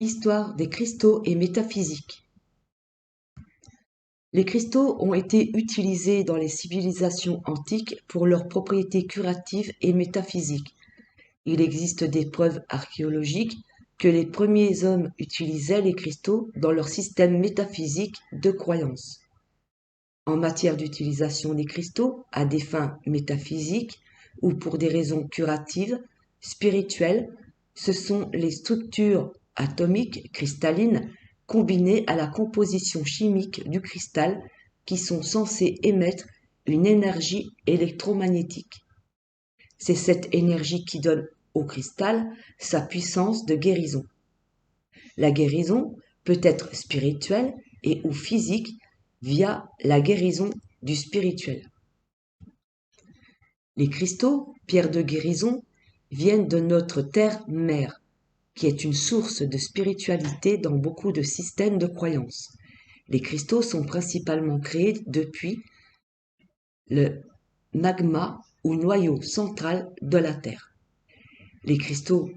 Histoire des cristaux et métaphysique. Les cristaux ont été utilisés dans les civilisations antiques pour leurs propriétés curatives et métaphysiques. Il existe des preuves archéologiques que les premiers hommes utilisaient les cristaux dans leur système métaphysique de croyance. En matière d'utilisation des cristaux à des fins métaphysiques ou pour des raisons curatives, spirituelles, ce sont les structures atomiques cristallines combinées à la composition chimique du cristal qui sont censées émettre une énergie électromagnétique. C'est cette énergie qui donne au cristal sa puissance de guérison. La guérison peut être spirituelle et ou physique via la guérison du spirituel. Les cristaux, pierres de guérison, viennent de notre terre-mère, qui est une source de spiritualité dans beaucoup de systèmes de croyances. Les cristaux sont principalement créés depuis le magma ou noyau central de la Terre. Les cristaux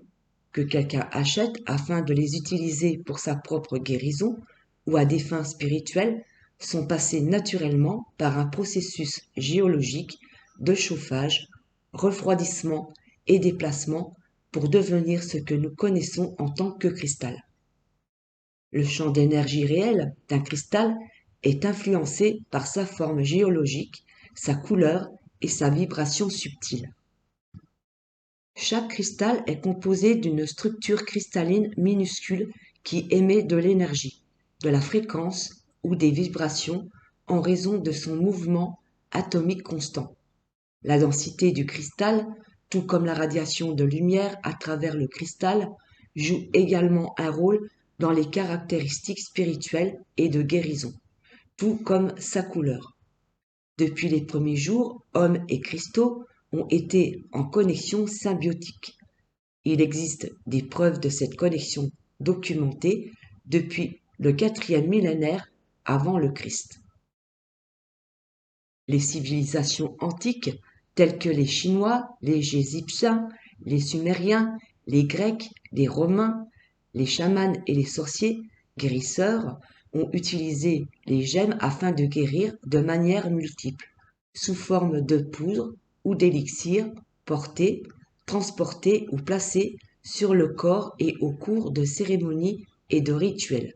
que quelqu'un achète afin de les utiliser pour sa propre guérison ou à des fins spirituelles sont passés naturellement par un processus géologique de chauffage, refroidissement et déplacement pour devenir ce que nous connaissons en tant que cristal. Le champ d'énergie réel d'un cristal est influencé par sa forme géologique, sa couleur et sa vibration subtile. Chaque cristal est composé d'une structure cristalline minuscule qui émet de l'énergie, de la fréquence ou des vibrations en raison de son mouvement atomique constant. La densité du cristal, tout comme la radiation de lumière à travers le cristal, joue également un rôle dans les caractéristiques spirituelles et de guérison, tout comme sa couleur. Depuis les premiers jours, hommes et cristaux ont été en connexion symbiotique. Il existe des preuves de cette connexion documentées depuis le 4e millénaire avant le Christ. Les civilisations antiques, telles que les Chinois, les Égyptiens, les Sumériens, les Grecs, les Romains, les chamans et les sorciers, guérisseurs, ont utilisé les gemmes afin de guérir de manière multiple, sous forme de poudre ou d'élixir, portés, transportés ou placés sur le corps et au cours de cérémonies et de rituels.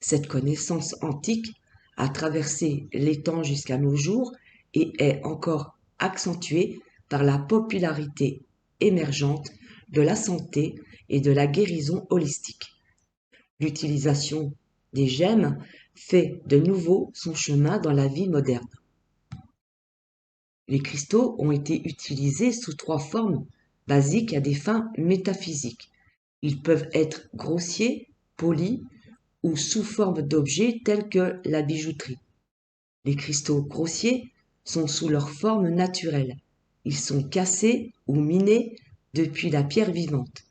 Cette connaissance antique a traversé les temps jusqu'à nos jours et est encore accentuée par la popularité émergente de la santé et de la guérison holistique. L'utilisation des gemmes fait de nouveau son chemin dans la vie moderne. Les cristaux ont été utilisés sous 3 formes basiques à des fins métaphysiques. Ils peuvent être grossiers, polis ou sous forme d'objets tels que la bijouterie. Les cristaux grossiers sont sous leur forme naturelle. Ils sont cassés ou minés depuis la pierre vivante,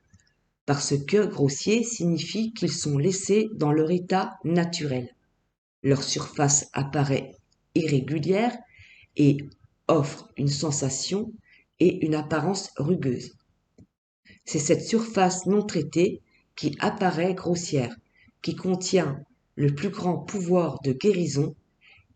parce que grossier signifie qu'ils sont laissés dans leur état naturel. Leur surface apparaît irrégulière et offre une sensation et une apparence rugueuse. C'est cette surface non traitée qui apparaît grossière, qui contient le plus grand pouvoir de guérison.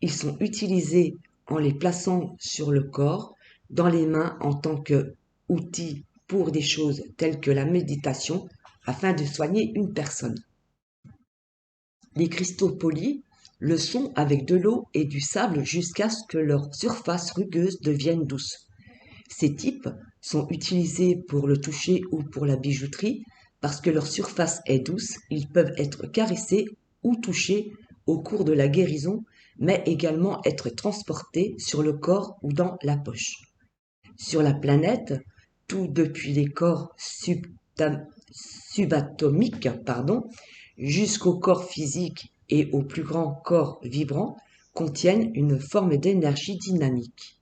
Ils sont utilisés en les plaçant sur le corps, dans les mains en tant qu'outil pour des choses telles que la méditation, afin de soigner une personne. Les cristaux polis le sont avec de l'eau et du sable jusqu'à ce que leur surface rugueuse devienne douce. Ces types sont utilisés pour le toucher ou pour la bijouterie. Parce que leur surface est douce, ils peuvent être caressés ou touchés au cours de la guérison, mais également être transportés sur le corps ou dans la poche. Sur la planète, tout depuis les corps subatomiques, jusqu'au corps physique et au plus grand corps vibrant, contiennent une forme d'énergie dynamique.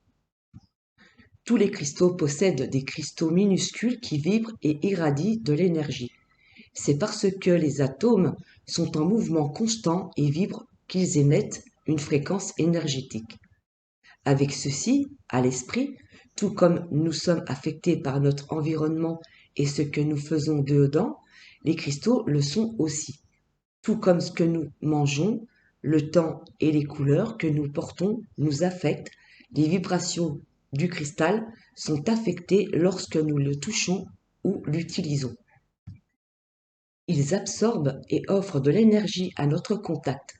Tous les cristaux possèdent des cristaux minuscules qui vibrent et irradient de l'énergie. C'est parce que les atomes sont en mouvement constant et vibrent qu'ils émettent une fréquence énergétique. Avec ceci à l'esprit, tout comme nous sommes affectés par notre environnement et ce que nous faisons dedans, les cristaux le sont aussi. Tout comme ce que nous mangeons, le temps et les couleurs que nous portons nous affectent, les vibrations du cristal sont affectées lorsque nous le touchons ou l'utilisons. Ils absorbent et offrent de l'énergie à notre contact.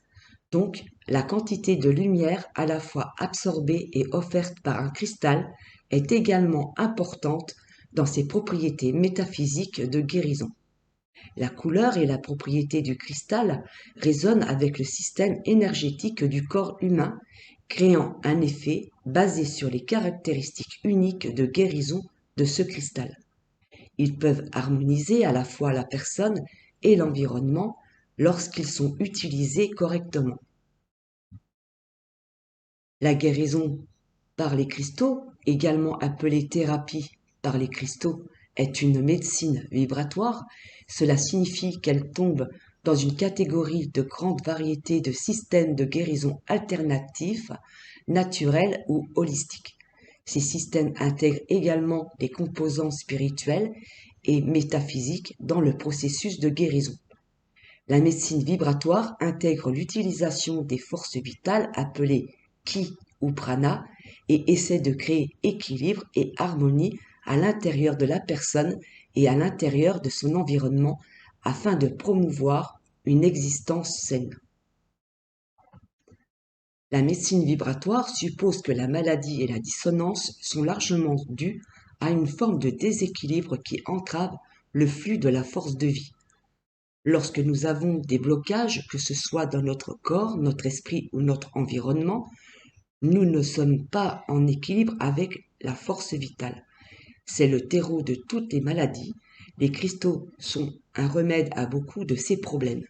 Donc, la quantité de lumière à la fois absorbée et offerte par un cristal est également importante dans ses propriétés métaphysiques de guérison. La couleur et la propriété du cristal résonnent avec le système énergétique du corps humain, créant un effet basé sur les caractéristiques uniques de guérison de ce cristal. Ils peuvent harmoniser à la fois la personne et l'environnement lorsqu'ils sont utilisés correctement. La guérison par les cristaux, également appelée thérapie par les cristaux, est une médecine vibratoire. Cela signifie qu'elle tombe dans une catégorie de grande variété de systèmes de guérison alternatifs, naturels ou holistiques. Ces systèmes intègrent également des composants spirituels et métaphysiques dans le processus de guérison. La médecine vibratoire intègre l'utilisation des forces vitales appelées ki ou prana et essaie de créer équilibre et harmonie à l'intérieur de la personne et à l'intérieur de son environnement afin de promouvoir une existence saine. La médecine vibratoire suppose que la maladie et la dissonance sont largement dues à une forme de déséquilibre qui entrave le flux de la force de vie. Lorsque nous avons des blocages, que ce soit dans notre corps, notre esprit ou notre environnement, nous ne sommes pas en équilibre avec la force vitale. C'est le terreau de toutes les maladies. Les cristaux sont un remède à beaucoup de ces problèmes.